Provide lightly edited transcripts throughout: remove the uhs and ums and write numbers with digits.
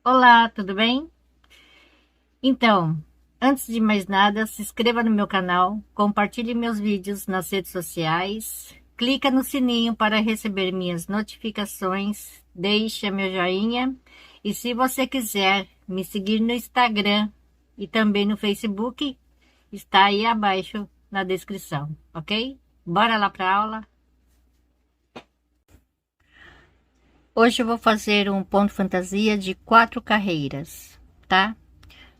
Olá, tudo bem? Então, antes de mais nada, se inscreva no meu canal, compartilhe meus vídeos nas redes sociais, clica no sininho para receber minhas notificações, deixa meu joinha e se você quiser me seguir no Instagram e também no Facebook, está aí abaixo na descrição, ok? Bora lá para a aula? Hoje eu vou fazer um ponto fantasia de 4 carreiras, tá?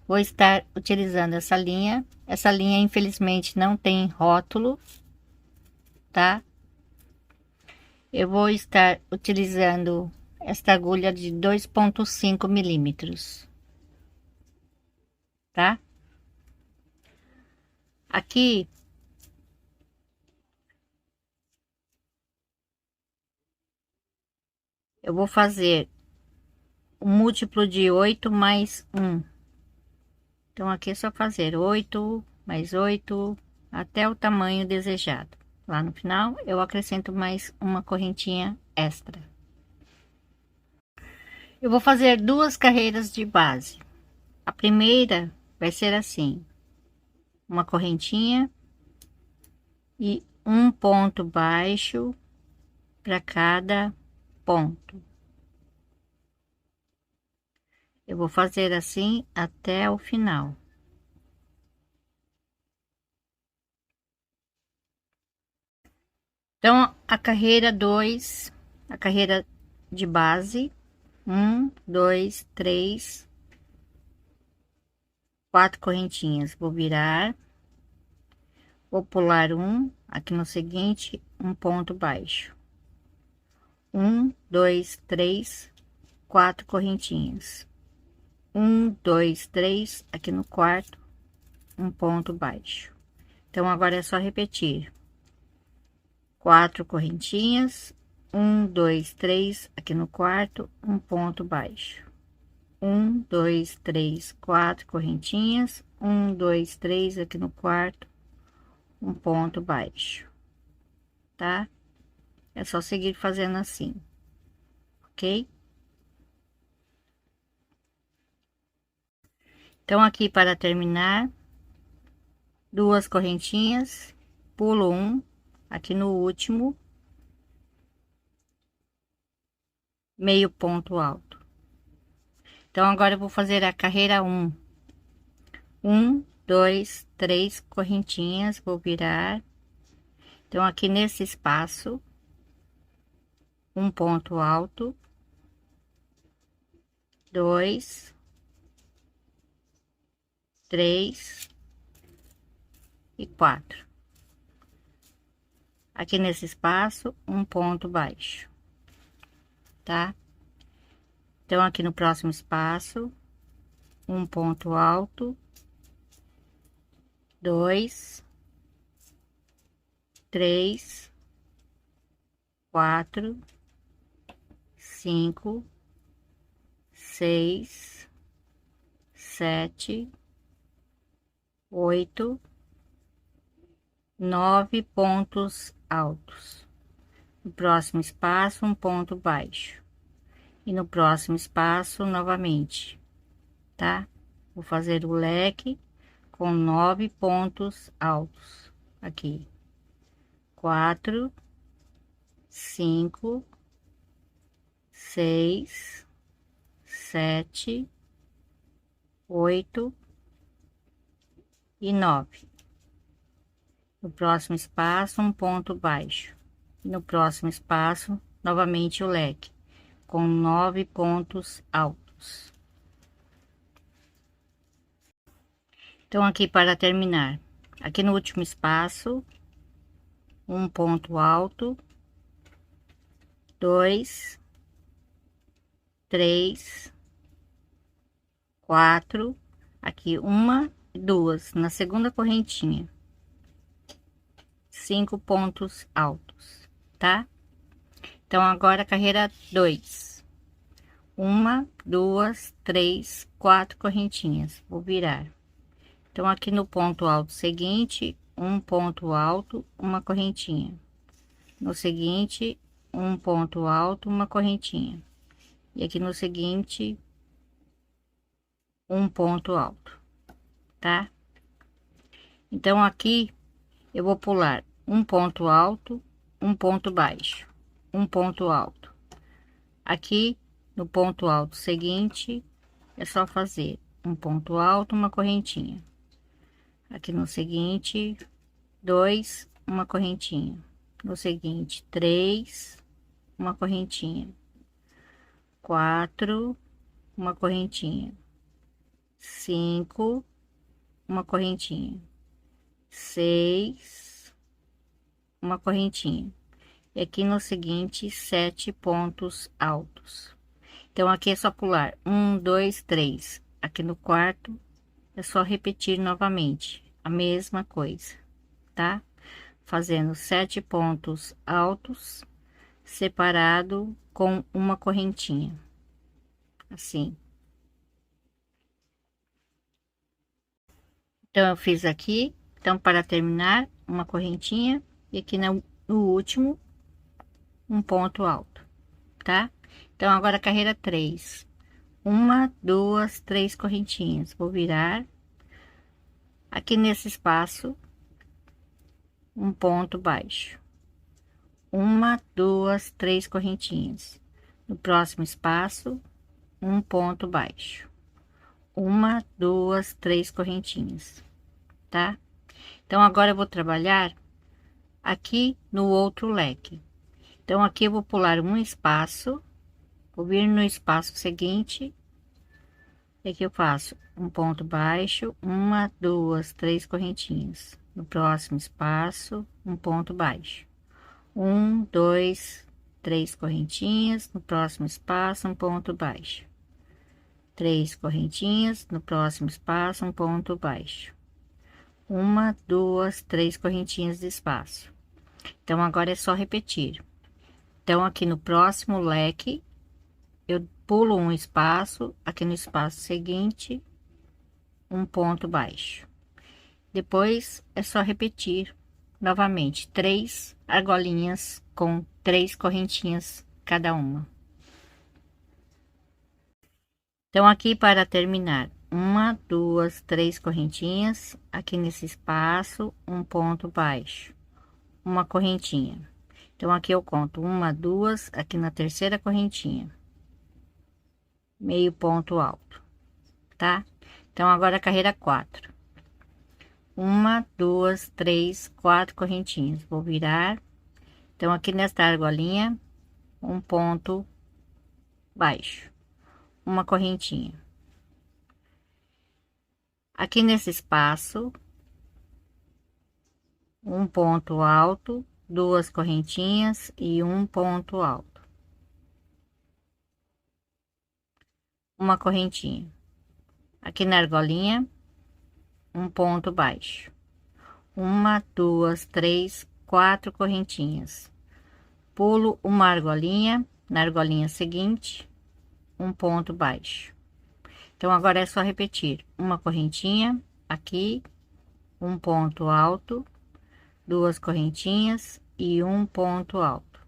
Vou estar utilizando essa linha. Essa linha, infelizmente, não tem rótulo, tá? Eu vou estar utilizando esta agulha de 2,5 milímetros, tá? Aqui, eu vou fazer um múltiplo de 8 mais um. Então, aqui é só fazer 8 mais 8 até o tamanho desejado. Lá no final, eu acrescento mais uma correntinha extra. Eu vou fazer 2 carreiras de base. A primeira vai ser assim, uma correntinha e um ponto baixo para cada ponto. Eu vou fazer assim até o final. Então, a carreira 2, a carreira de base, 1, 2, 3, 4 correntinhas. Vou virar, vou pular aqui no seguinte, um ponto baixo. 1, 2, 3, 4 correntinhas. 1, 2, 3, aqui no quarto, um ponto baixo. Então, agora é só repetir. 4 correntinhas. 1, 2, 3, aqui no quarto, um ponto baixo. 1, 2, 3, 4 correntinhas. 1, 2, 3, aqui no quarto, um ponto baixo, tá? É só seguir fazendo assim, ok? Então, aqui para terminar, 2 correntinhas, pulo aqui no último, meio ponto alto. Então, agora eu vou fazer a carreira 1, 2, 3 correntinhas, vou virar. Então, aqui nesse espaço, um ponto alto, 2, 3 e 4. Aqui nesse espaço, um ponto baixo, tá? Então, aqui no próximo espaço, um ponto alto, 2, 3, 4, 5, 6, 7, 8, 9 pontos altos. No próximo espaço, um ponto baixo. E no próximo espaço, novamente, tá? Vou fazer o leque com 9 pontos altos. Aqui, 4, 5, 6, 7, 8 e 9. No próximo espaço, um ponto baixo. E no próximo espaço, novamente o leque, com 9 pontos altos. Então, aqui para terminar, aqui no último espaço, um ponto alto, 2, 3, 4, aqui uma, duas, na segunda correntinha, 5 pontos altos, tá? Então, agora a carreira 2, 1, 2, 3, 4 correntinhas, vou virar. Então, aqui no ponto alto seguinte, um ponto alto, uma correntinha. No seguinte, um ponto alto, uma correntinha. E aqui no seguinte, um ponto alto, tá? Então aqui eu vou pular um ponto alto, um ponto baixo, um ponto alto. Aqui no ponto alto seguinte é só fazer um ponto alto, uma correntinha. Aqui no seguinte, dois, uma correntinha. No seguinte, três, uma correntinha. Quatro, uma correntinha. Cinco, uma correntinha. Seis, uma correntinha. E aqui no seguinte, 7 pontos altos. Então aqui é só pular um, dois, três. Aqui no quarto é só repetir novamente a mesma coisa, tá? Fazendo 7 pontos altos separado com uma correntinha, assim. Então eu fiz aqui, então para terminar, uma correntinha e aqui no último um ponto alto, tá? Então agora carreira 3, uma, duas, três correntinhas. Vou virar aqui nesse espaço um ponto baixo, uma, duas, três correntinhas. No próximo espaço um ponto baixo, uma, duas, três correntinhas, tá? Então agora eu vou trabalhar aqui no outro leque. Então aqui eu vou pular um espaço, vou vir no espaço seguinte, e aqui eu faço um ponto baixo, uma, duas, três correntinhas. No próximo espaço um ponto baixo, um, dois, três correntinhas. No próximo espaço um ponto baixo, três correntinhas. No próximo espaço um ponto baixo, uma, duas, três correntinhas de espaço. Então agora é só repetir. Então aqui no próximo leque eu pulo um espaço, aqui no espaço seguinte um ponto baixo. Depois é só repetir novamente três argolinhas com três correntinhas cada uma. Então aqui para terminar, uma, duas, três correntinhas. Aqui nesse espaço um ponto baixo, uma correntinha. Então aqui eu conto uma, duas, aqui na terceira correntinha, meio ponto alto, tá? Então agora carreira 4, uma, duas, três, quatro correntinhas. Vou virar. Então aqui nesta argolinha um ponto baixo, uma correntinha. Aqui nesse espaço um ponto alto, duas correntinhas e um ponto alto, uma correntinha. Aqui na argolinha um ponto baixo, uma, duas, três, quatro correntinhas. Pulo uma argolinha, na argolinha seguinte um ponto baixo. Então agora é só repetir uma correntinha aqui, um ponto alto, duas correntinhas e um ponto alto,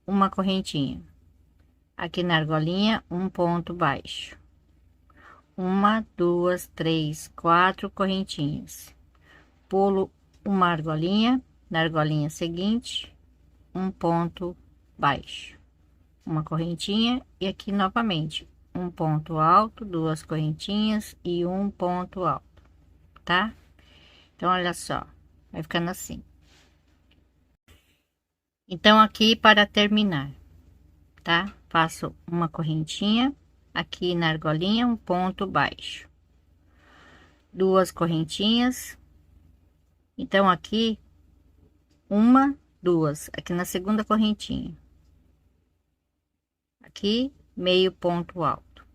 uma correntinha. Aqui na argolinha um ponto baixo, uma, duas, três, quatro correntinhas. Pulo uma argolinha, na argolinha seguinte um ponto baixo, uma correntinha e aqui novamente um ponto alto, duas correntinhas e um ponto alto, tá? Então olha só, vai ficando assim. Então aqui para terminar, tá? Faço uma correntinha aqui na argolinha, um ponto baixo, duas correntinhas. Então aqui uma, duas, aqui na segunda correntinha, aqui meio ponto alto,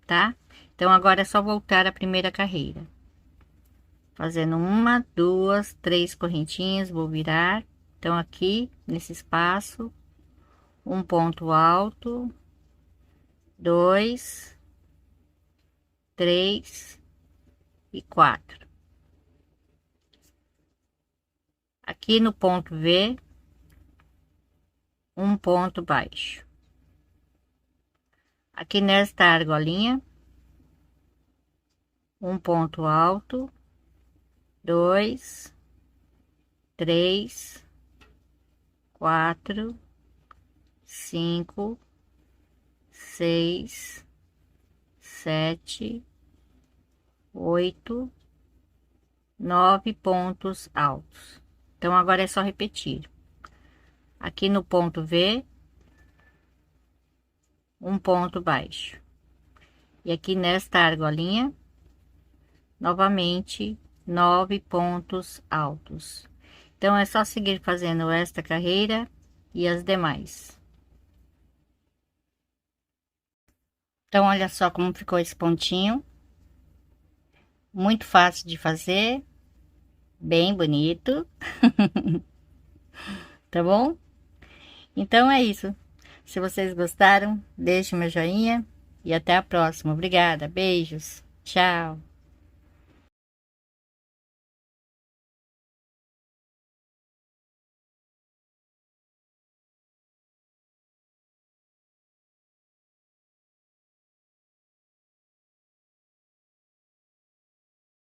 tá? Então agora é só voltar a primeira carreira, fazendo uma, duas, três correntinhas. Vou virar. Então aqui nesse espaço um ponto alto, dois, três e quatro. Aqui no ponto V um ponto baixo. Aqui nesta argolinha um ponto alto, 2, 3, 4, 5, 6, 7, 8, 9 pontos altos. Então, agora é só repetir. Aqui no ponto V, um ponto baixo. E aqui nesta argolinha, novamente, 9 pontos altos. Então, é só seguir fazendo esta carreira e as demais. Então, olha só como ficou esse pontinho. Muito fácil de fazer, bem bonito. Tá bom? Então é isso. Se vocês gostaram, deixe meu joinha e até a próxima. Obrigada, beijos, tchau.